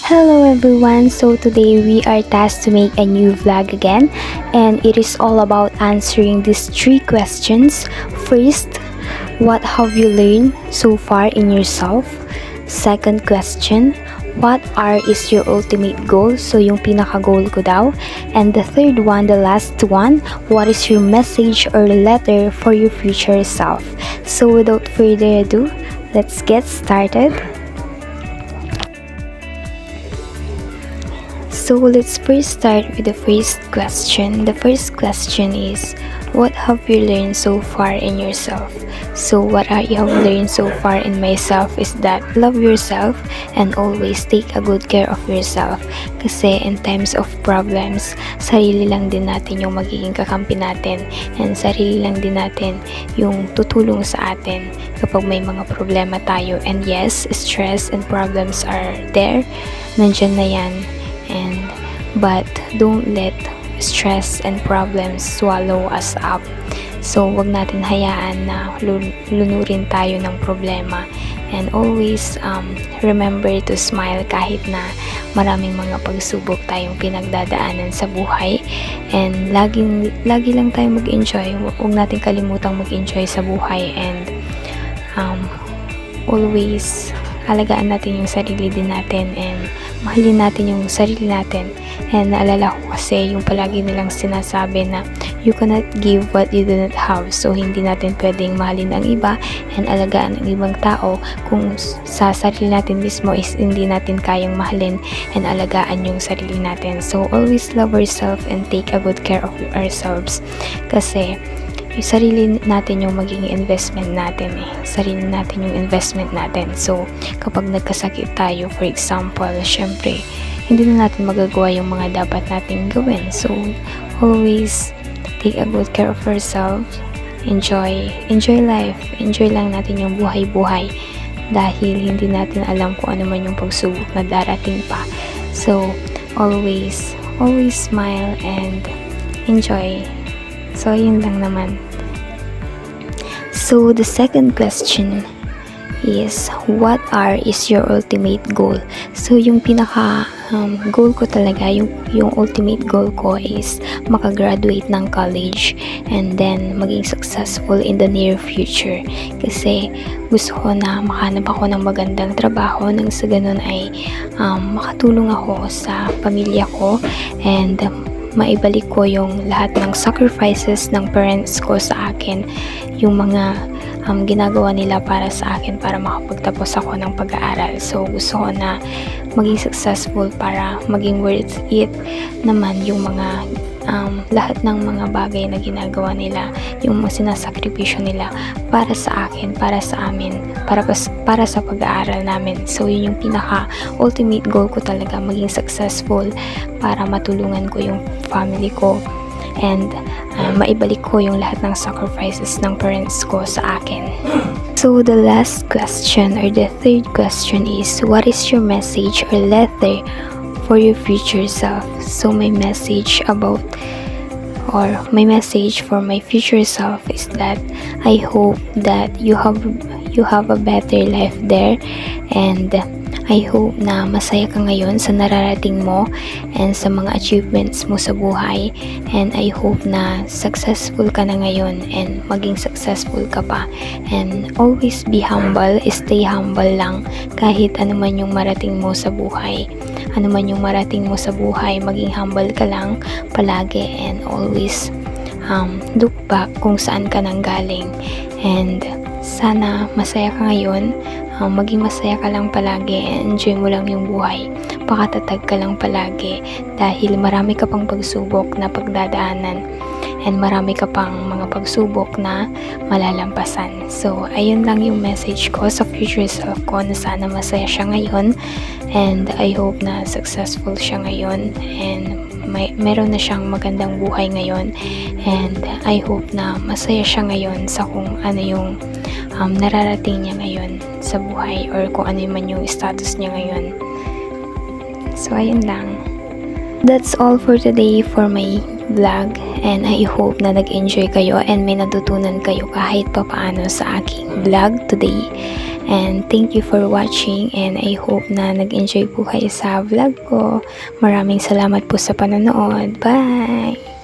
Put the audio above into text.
Hello everyone, so today we are tasked to make a new vlog again, and it is all about answering these three questions. First, what have you learned so far in yourself? Second question, what is your ultimate goal? So yung pinaka-goal ko daw. And the third one, the last one, what is your message or letter for your future self? So without further ado, let's get started. So let's first start with the first question. The first question is, what have you learned so far in yourself? So what I have learned so far in myself is that love yourself and always take a good care of yourself. Kasi in times of problems, sarili lang din natin yung magiging kakampi natin, and sarili lang din natin yung tutulong sa atin kapag may mga problema tayo. And yes, stress and problems are there. Nandyan na yan. But don't let stress and problems swallow us up. So wag natin hayaan na lunurin tayo ng problema, and always remember to smile kahit na maraming mga pagsubok tayong pinagdadaanan sa buhay, and lagi lang tayo mag-enjoy. Wag natin kalimutang mag-enjoy sa buhay, and always alagaan natin yung sarili din natin, and mahalin natin yung sarili natin. And naalala ko kasi yung palagi nilang sinasabi na you cannot give what you do not have. So hindi natin pwedeng mahalin ang iba and alagaan ang ibang tao kung sa sarili natin mismo is hindi natin kayang mahalin and alagaan yung sarili natin. So always love ourselves and take a good care of ourselves, kasi yung sarili natin yung magiging investment natin sarili natin yung investment natin. So kapag nagkasakit tayo, for example, syempre hindi na natin magagawa yung mga dapat nating gawin. So always take a good care of ourselves. Enjoy life. Enjoy lang natin yung buhay-buhay, dahil hindi natin alam kung ano man yung pagsubok na darating pa. So always smile and enjoy. So yun lang naman. So the second question is, what is your ultimate goal? So yung pinaka goal ko talaga, yung ultimate goal ko is makagraduate ng college and then maging successful in the near future. Kasi gusto ko na makahanap ako ng magandang trabaho, nang sa ganun ay makatulong ako sa pamilya ko, and maibalik ko yung lahat ng sacrifices ng parents ko sa akin, yung mga ginagawa nila para sa akin para makapagtapos ako ng pag-aaral. So gusto ko na maging successful para maging worth it naman yung mga lahat ng mga bagay na ginagawa nila, yung mga sinasakripisyo nila para sa akin, para sa amin, para sa pag-aaral namin. So yun yung pinaka ultimate goal ko talaga, maging successful para matulungan ko yung family ko, and maibalik ko yung lahat ng sacrifices ng parents ko sa akin. So the last question, or the third question, is, what is your message or letter for your future self? So my message for my future self is that I hope that you have a better life there, and I hope na masaya ka ngayon sa nararating mo and sa mga achievements mo sa buhay, and I hope na successful ka na ngayon and maging successful ka pa, and always be humble, stay humble lang kahit ano man yung marating mo sa buhay. Maging humble ka lang palagi, and always look back kung saan ka nang galing, and sana masaya ka ngayon. Maging masaya ka lang palagi, and enjoy mo lang yung buhay. Pakatatag ka lang palagi, dahil marami ka pang pagsubok na pagdadaanan, and marami ka pang mga pagsubok na malalampasan. So ayun lang yung message ko sa future self ko, na sana masaya siya ngayon, and I hope na successful siya ngayon, and meron na siyang magandang buhay ngayon, and I hope na masaya siya ngayon sa kung ano yung nararating niya ngayon sa buhay, or kung ano man yung status niya ngayon. So ayun lang. That's all for today for my vlog, and I hope na nag-enjoy kayo and may natutunan kayo kahit papaano sa aking vlog today. And thank you for watching, and I hope na nag-enjoy po kayo sa vlog ko. Maraming salamat po sa panonood. Bye!